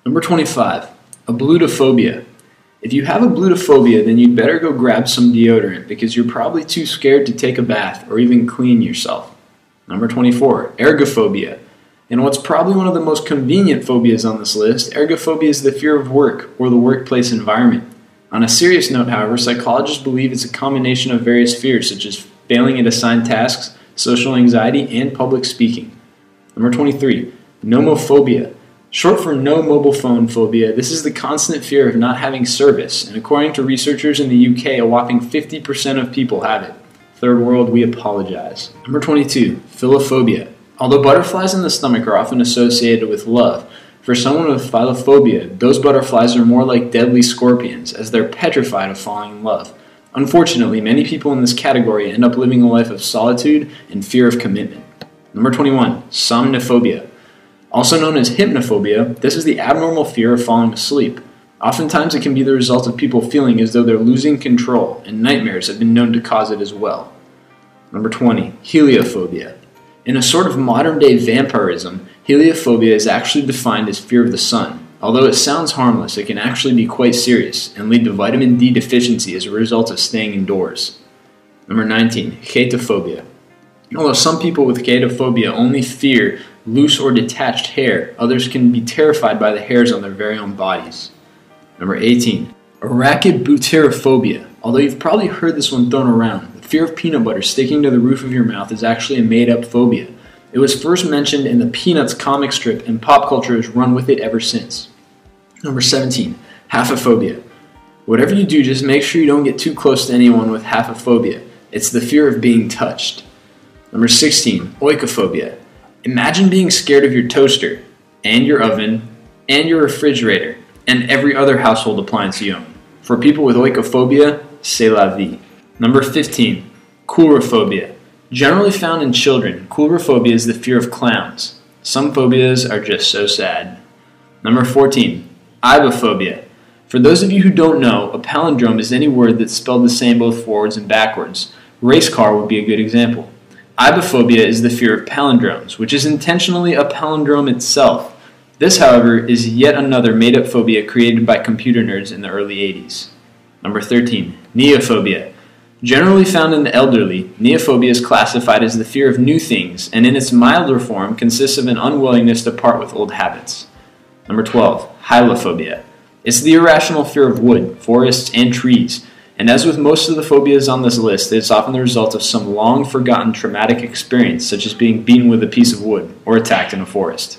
Number 25, ablutophobia. If you have ablutophobia, then you'd better go grab some deodorant because you're probably too scared to take a bath or even clean yourself. Number 24, ergophobia. And what's probably one of the most convenient phobias on this list, ergophobia is the fear of work or the workplace environment. On a serious note, however, psychologists believe it's a combination of various fears such as failing at assigned tasks, social anxiety, and public speaking. Number 23, nomophobia. Short for no mobile phone phobia, this is the constant fear of not having service, and according to researchers in the UK, a whopping 50% of people have it. Third world, we apologize. Number 22, philophobia. Although butterflies in the stomach are often associated with love, for someone with philophobia, those butterflies are more like deadly scorpions, as they're petrified of falling in love. Unfortunately, many people in this category end up living a life of solitude and fear of commitment. Number 21, somnophobia. Also known as hypnophobia, this is the abnormal fear of falling asleep. Oftentimes it can be the result of people feeling as though they're losing control, and nightmares have been known to cause it as well. Number 20, heliophobia. In a sort of modern-day vampirism, heliophobia is actually defined as fear of the sun. Although it sounds harmless, it can actually be quite serious and lead to vitamin D deficiency as a result of staying indoors. Number 19, chaetophobia. Although some people with chaetophobia only fear loose or detached hair, others can be terrified by the hairs on their very own bodies. Number 18, arachibutyrophobia. Although you've probably heard this one thrown around, the fear of peanut butter sticking to the roof of your mouth is actually a made-up phobia. It was first mentioned in the Peanuts comic strip, and pop culture has run with it ever since. Number 17, haphophobia. Whatever you do, just make sure you don't get too close to anyone with haphophobia. It's the fear of being touched. Number 16, oikophobia. Imagine being scared of your toaster, and your oven, and your refrigerator, and every other household appliance you own. For people with oikophobia, c'est la vie. Number 15, coulrophobia. Generally found in children, coulrophobia is the fear of clowns. Some phobias are just so sad. Number 14, ibophobia. For those of you who don't know, a palindrome is any word that's spelled the same both forwards and backwards. Race car would be a good example. Ibophobia is the fear of palindromes, which is intentionally a palindrome itself. This, however, is yet another made-up phobia created by computer nerds in the early 80s. Number 13, neophobia. Generally found in the elderly, neophobia is classified as the fear of new things, and in its milder form consists of an unwillingness to part with old habits. Number 12, hylophobia. It's the irrational fear of wood, forests, and trees. And as with most of the phobias on this list, it's often the result of some long-forgotten traumatic experience, such as being beaten with a piece of wood or attacked in a forest.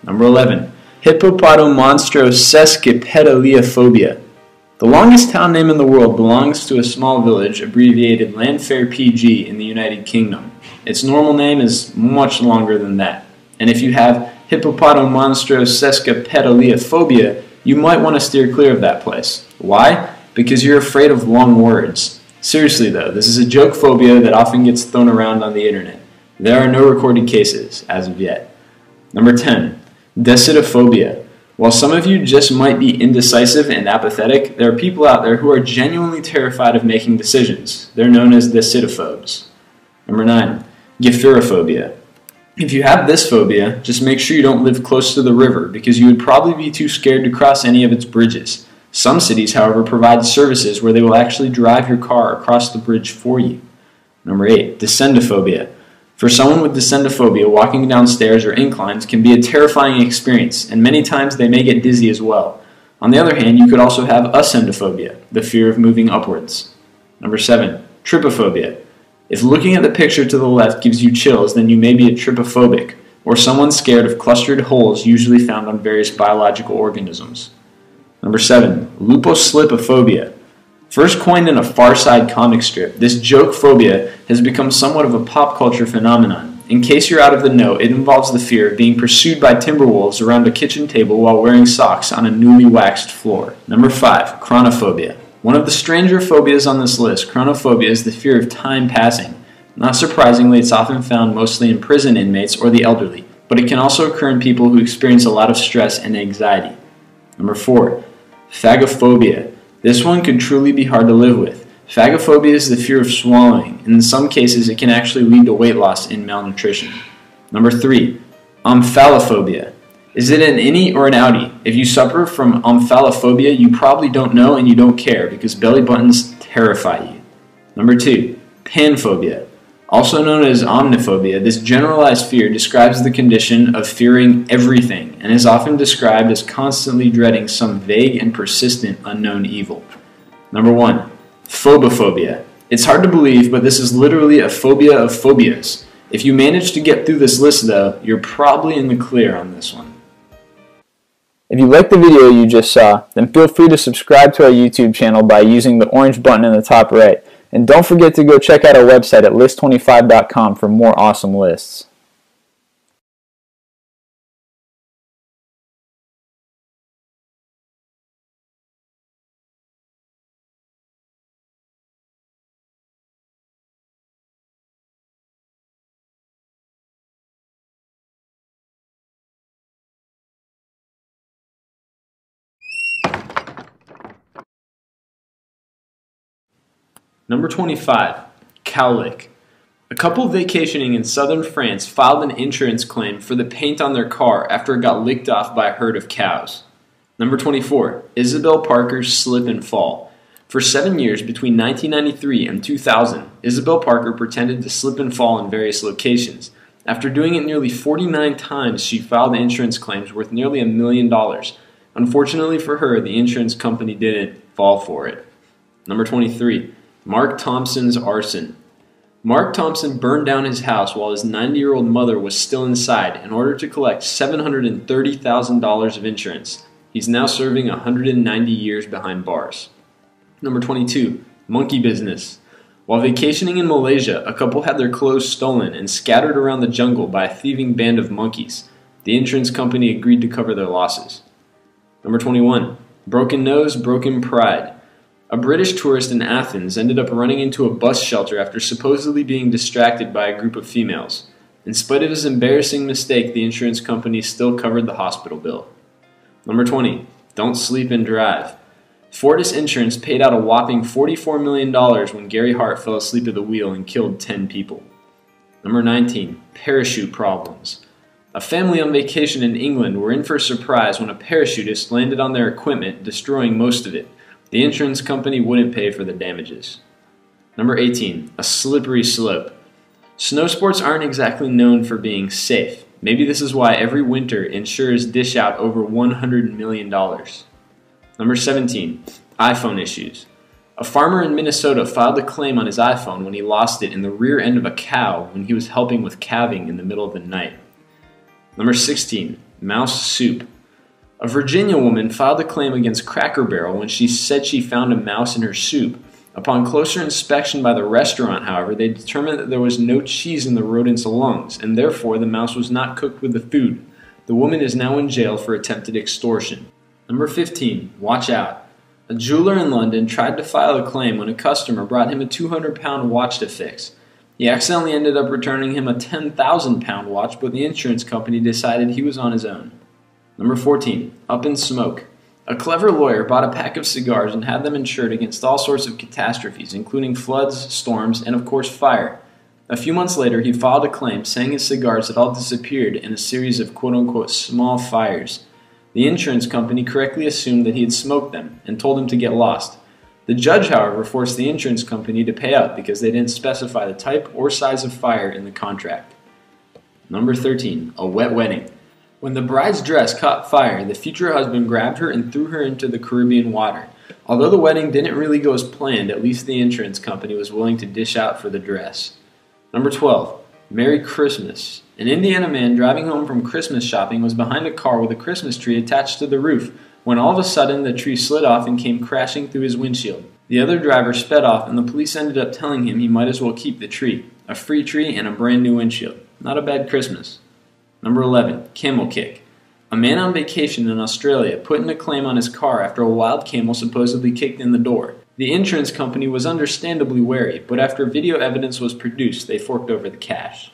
Number 11, hippopotomonstrosesquipedaliophobia. The longest town name in the world belongs to a small village abbreviated Landfair PG in the United Kingdom. Its normal name is much longer than that. And if you have hippopotomonstrosesquipedaliophobia, you might want to steer clear of that place. Why? Because you're afraid of long words. Seriously though, this is a joke phobia that often gets thrown around on the internet. There are no recorded cases, as of yet. Number 10, decidophobia. While some of you just might be indecisive and apathetic, there are people out there who are genuinely terrified of making decisions. They're known as decidophobes. Number 9, gephyrophobia. If you have this phobia, just make sure you don't live close to the river because you would probably be too scared to cross any of its bridges. Some cities, however, provide services where they will actually drive your car across the bridge for you. Number 8, descendophobia. For someone with descendophobia, walking downstairs or inclines can be a terrifying experience, and many times they may get dizzy as well. On the other hand, you could also have ascendophobia, the fear of moving upwards. Number 7, trypophobia. If looking at the picture to the left gives you chills, then you may be a trypophobic, or someone scared of clustered holes usually found on various biological organisms. Number 7, luposlipophobia. First coined in a Far Side comic strip, this joke phobia has become somewhat of a pop culture phenomenon. In case you're out of the know, it involves the fear of being pursued by timberwolves around a kitchen table while wearing socks on a newly waxed floor. Number 5, chronophobia. One of the stranger phobias on this list, chronophobia is the fear of time passing. Not surprisingly, it's often found mostly in prison inmates or the elderly, but it can also occur in people who experience a lot of stress and anxiety. Number 4, phagophobia. This one could truly be hard to live with. Phagophobia is the fear of swallowing, and in some cases it can actually lead to weight loss and malnutrition. Number 3, omphalophobia. Is it an innie or an outie? If you suffer from omphalophobia, you probably don't know and you don't care because belly buttons terrify you. Number 2, panphobia. Also known as omniphobia, this generalized fear describes the condition of fearing everything and is often described as constantly dreading some vague and persistent unknown evil. Number 1, phobophobia. It's hard to believe, but this is literally a phobia of phobias. If you manage to get through this list though, you're probably in the clear on this one. If you liked the video you just saw, then feel free to subscribe to our YouTube channel by using the orange button in the top right. And don't forget to go check out our website at list25.com for more awesome lists. Number 25, cowlick. A couple vacationing in southern France filed an insurance claim for the paint on their car after it got licked off by a herd of cows. Number 24, Isabel Parker's slip and fall. For 7 years between 1993 and 2000, Isabel Parker pretended to slip and fall in various locations. After doing it nearly 49 times, she filed insurance claims worth nearly $1 million. Unfortunately for her, the insurance company didn't fall for it. Number 23, Mark Thompson's arson. Mark Thompson burned down his house while his 90-year-old mother was still inside in order to collect $730,000 of insurance. He's now serving 190 years behind bars. Number 22, monkey business. While vacationing in Malaysia, a couple had their clothes stolen and scattered around the jungle by a thieving band of monkeys. The insurance company agreed to cover their losses. Number 21, broken nose, broken pride. A British tourist in Athens ended up running into a bus shelter after supposedly being distracted by a group of females. In spite of his embarrassing mistake, the insurance company still covered the hospital bill. Number 20, don't sleep and drive. Fortis Insurance paid out a whopping $44 million when Gary Hart fell asleep at the wheel and killed 10 people. Number 19, parachute problems. A family on vacation in England were in for a surprise when a parachutist landed on their equipment, destroying most of it. The insurance company wouldn't pay for the damages. Number 18, a slippery slope. Snow sports aren't exactly known for being safe. Maybe this is why every winter insurers dish out over $100 million. Number 17, iPhone issues. A farmer in Minnesota filed a claim on his iPhone when he lost it in the rear end of a cow when he was helping with calving in the middle of the night. Number 16, mouse soup. A Virginia woman filed a claim against Cracker Barrel when she said she found a mouse in her soup. Upon closer inspection by the restaurant, however, they determined that there was no cheese in the rodent's lungs, and therefore the mouse was not cooked with the food. The woman is now in jail for attempted extortion. Number 15, watch out. A jeweler in London tried to file a claim when a customer brought him a 200-pound watch to fix. He accidentally ended up returning him a 10,000-pound watch, but the insurance company decided he was on his own. Number 14, up in smoke. A clever lawyer bought a pack of cigars and had them insured against all sorts of catastrophes, including floods, storms, and of course fire. A few months later, he filed a claim saying his cigars had all disappeared in a series of quote-unquote small fires. The insurance company correctly assumed that he had smoked them and told him to get lost. The judge, however, forced the insurance company to pay up because they didn't specify the type or size of fire in the contract. Number 13, a wet wedding. When the bride's dress caught fire, the future husband grabbed her and threw her into the Caribbean water. Although the wedding didn't really go as planned, at least the insurance company was willing to dish out for the dress. Number 12, Merry Christmas. An Indiana man driving home from Christmas shopping was behind a car with a Christmas tree attached to the roof when all of a sudden the tree slid off and came crashing through his windshield. The other driver sped off and the police ended up telling him he might as well keep the tree. A free tree and a brand new windshield. Not a bad Christmas. Number 11, camel kick. A man on vacation in Australia put in a claim on his car after a wild camel supposedly kicked in the door. The insurance company was understandably wary, but after video evidence was produced, they forked over the cash.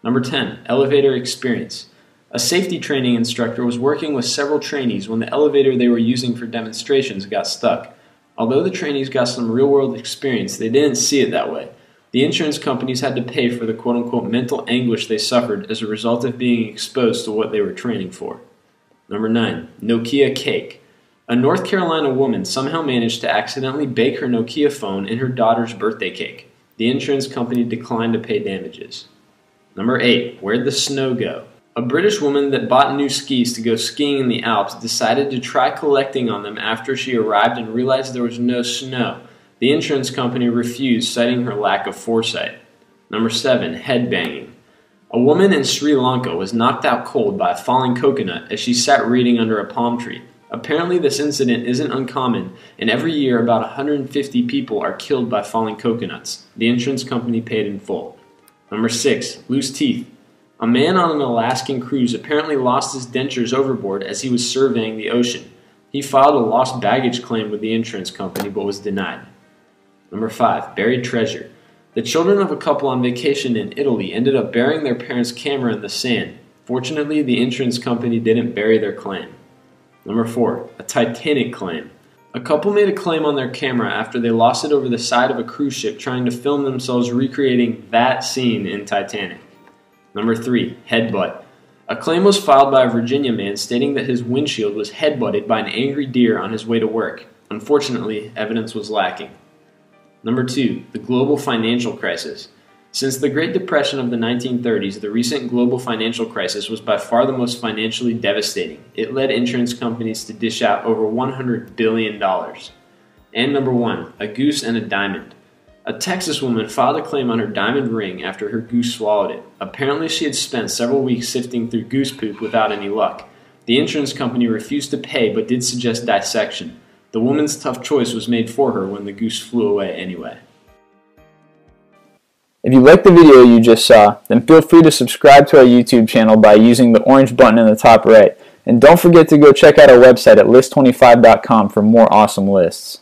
Number 10, elevator experience. A safety training instructor was working with several trainees when the elevator they were using for demonstrations got stuck. Although the trainees got some real-world experience, they didn't see it that way. The insurance companies had to pay for the quote-unquote mental anguish they suffered as a result of being exposed to what they were training for. Number 9, Nokia cake. A North Carolina woman somehow managed to accidentally bake her Nokia phone in her daughter's birthday cake. The insurance company declined to pay damages. Number 8, where'd the snow go? A British woman that bought new skis to go skiing in the Alps decided to try collecting on them after she arrived and realized there was no snow. The insurance company refused, citing her lack of foresight. Number 7, headbanging. A woman in Sri Lanka was knocked out cold by a falling coconut as she sat reading under a palm tree. Apparently this incident isn't uncommon, and every year about 150 people are killed by falling coconuts. The insurance company paid in full. Number 6, loose teeth. A man on an Alaskan cruise apparently lost his dentures overboard as he was surveying the ocean. He filed a lost baggage claim with the insurance company but was denied. Number 5, buried treasure. The children of a couple on vacation in Italy ended up burying their parents' camera in the sand. Fortunately, the insurance company didn't bury their claim. Number 4, a Titanic claim. A couple made a claim on their camera after they lost it over the side of a cruise ship trying to film themselves recreating that scene in Titanic. Number 3, headbutt. A claim was filed by a Virginia man stating that his windshield was headbutted by an angry deer on his way to work. Unfortunately, evidence was lacking. Number 2, the global financial crisis. Since the Great Depression of the 1930s, the recent global financial crisis was by far the most financially devastating. It led insurance companies to dish out over $100 billion. And number 1, a goose and a diamond. A Texas woman filed a claim on her diamond ring after her goose swallowed it. Apparently she had spent several weeks sifting through goose poop without any luck. The insurance company refused to pay but did suggest dissection. The woman's tough choice was made for her when the goose flew away anyway. If you liked the video you just saw, then feel free to subscribe to our YouTube channel by using the orange button in the top right. And don't forget to go check out our website at list25.com for more awesome lists.